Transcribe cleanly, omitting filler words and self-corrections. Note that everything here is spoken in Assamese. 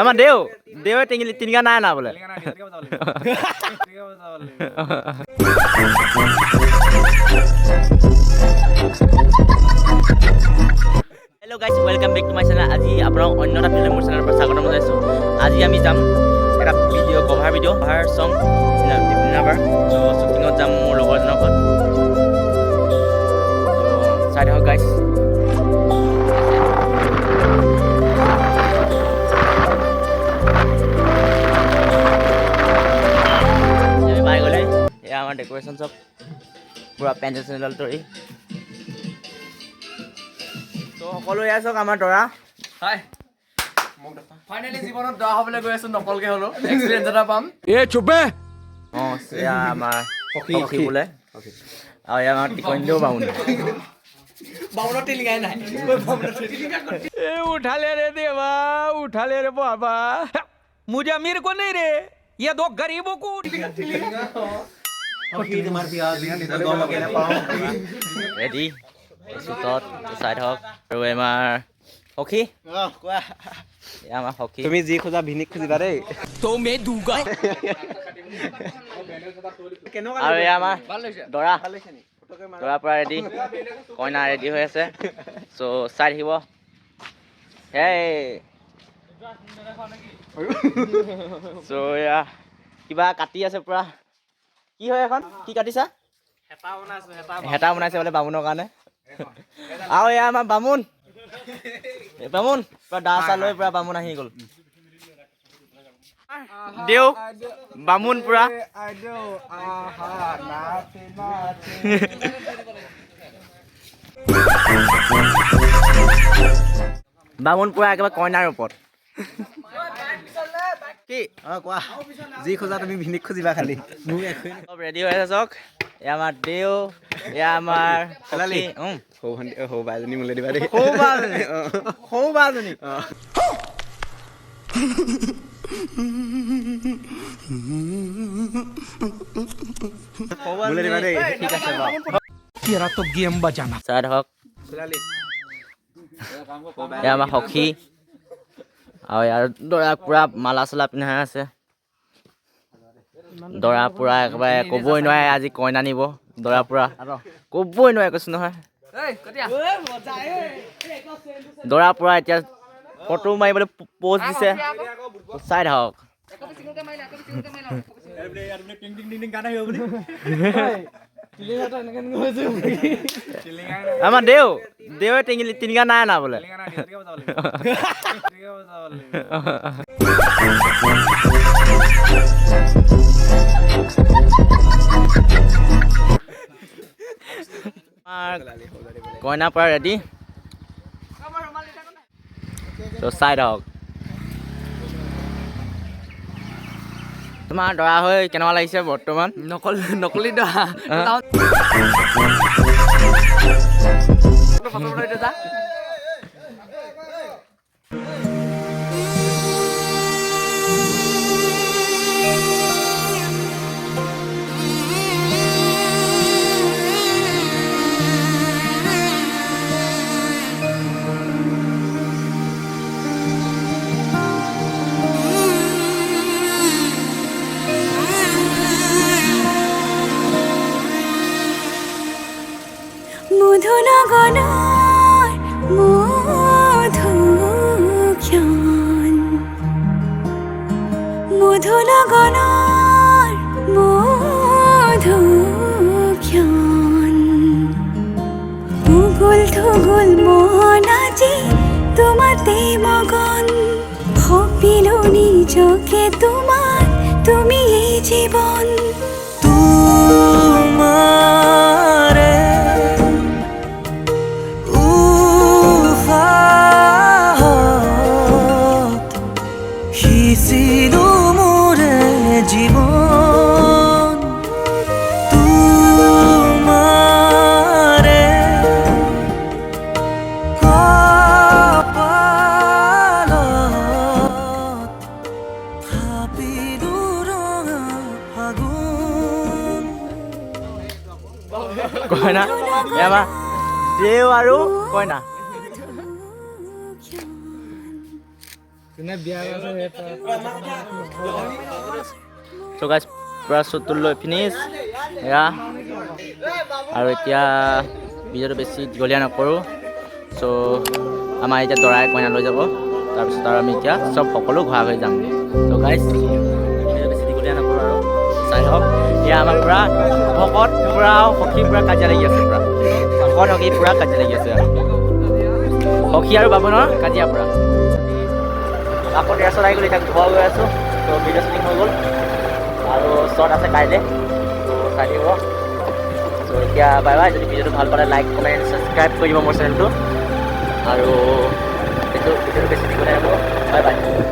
আমাৰ দেৱে টিংগা নাই না বোলে hello' guys welcome back to my channel. আজি আপোনাক অন্য এটা ফিল্ম মোৰ চেনেলৰ পৰা স্বাগতম জনাইছোঁ। আজি আমি যাম এটা ভিডিঅ' কভাৰ চং ডিপিনাবাৰ শ্বুটিঙত যাম মোৰ লগৰজনৰ ঘৰত। চাই থাকক গাইজ। আমি পাই গ'লে এয়া আমাৰ ডেক'ৰেশ্যন চব পূৰা পেণ্ডেল চেণ্ডেল তৰি তো সকলো এয়া চাওক আমাৰ দৰা। ফাইনেলি জীৱনত দৰা হ'বলৈ গৈ আছো, নকলকে হ'লো এক্সপিৰিয়েঞ্চ এটা পাম। অঁ এয়া আমাৰ সখী বোলে আৰু এয়া আমাৰ টিকনিও বামুণ। বামুণৰ টিলিঙাই নাই। उठा ले रे देवा, उठा ले रे बाबा, मुझे अमीर को नहीं रे, ये दो गरीबों को। ৰেডি চুটত চাই থাকক। আৰু আমাৰ সখী এয়া আমাৰ সখী। তুমি যি খোজা ভিনিক খুজিবা দেই। तो मैं दूंगा। আৰু এয়া আমাৰ দৰা দৰাৰ পৰা ৰেডি, কইনা ৰেডি হৈ আছে। চ' চাই থাকিব। হেই চ' এয়া কিবা কাটি আছে পুৰা। কি হয় এখন? কি কাটিছা? হেতা বনাইছে বোলে বামুণৰ কাৰণে। আৰু এয়া আমাৰ বামুণ পুৰা দা চা লৈ পুৰা বামুণ আহি গ'ল। দেউ বামুণ পুৰা। বামুণ পুৰা একেবাৰে কইনাৰ ওপৰত। কি কোৱা, যি খোজা তুমি ভিনিক খুজিবা খালি। চব ৰেডি হৈ আছে চাওক। এয়া আমাৰ দেউ, এয়া আমাৰ খেলালি সৌ বাজনী মোলে দিবা দেই। সৌ বাজনী মোলে দিবা দেই। ঠিক আছে বাৰু। तेरा तो गेम बजाना। চাই থাকক। এয়া আমাৰ সখী আৰু ইয়াৰ দৰা পুৰা মালা চালা পিন্ধাই আছে। দৰা পুৰা একেবাৰে ক'বই নোৱাৰে আজি কইনা নিব। দৰা পুৰা ক'বই নোৱাৰে কৈছো নহয়। দৰা পুৰা এতিয়া ফটো মাৰিবলৈ প'জ দিছে। চাই থাকক। আমাৰ দেৱে টিংগা নাই না বোলে কইনা পৰা ৰেডি। চাই থাকক। তোমাৰ দৰা হৈ কেনেকুৱা লাগিছে বৰ্তমান? নকলি দৰা। মধুনগনৰ মধুক্ষণ, মধুনগনৰ মধুক্ষণ, উগুল থুগুল মন আজি তোমাতে মগন, ভাবিলো নিজকে তোমাৰ, তুমি এই জীৱন। জীবন তোমাৰে কপালত ভাবিলো ৰঙা ফাগুন। আমাৰ দেও আৰু কইনা চ' গাইজ পুৰা শ্বুটটো লৈ ফিনিছ এয়া আৰু এতিয়া ভিডিঅ'টো বেছি দীঘলীয়া নকৰোঁ চ' আমাৰ এতিয়া দৰাই কইনা লৈ যাব তাৰপিছত আৰু আমি এতিয়া চব সকলো ঘূৰা হৈ যাম ত' গাইজ ভিডিঅ'টো বেছি দীঘলীয়া নকৰোঁ আৰু চাই হওক এয়া আমাৰ পুৰা ভকত পুৰা সখী পুৰা কাজিয়া লাগি আছে পুৰা ভকত সখী পুৰা কাজিয়া লাগি আছে সখী আৰু বামুণৰ কাজিয়া পুৰা আকৌ 150 লাগি গ'ল এতিয়া ঘৰ গৈ আছোঁ ত' ভিডিঅ' শ্বুটিং হৈ গ'ল আৰু শ্বট আছে কাইলৈ ত' চাই দিব ত' এতিয়া বাই বাই যদি ভিডিঅ'টো ভাল পালে লাইক কমেণ্ট ছাবস্ক্ৰাইব কৰি দিব মোৰ চেনেলটো আৰু এইটো ভিডিঅ'টো বেছি দীঘলীয়া হ'ব বাই বাই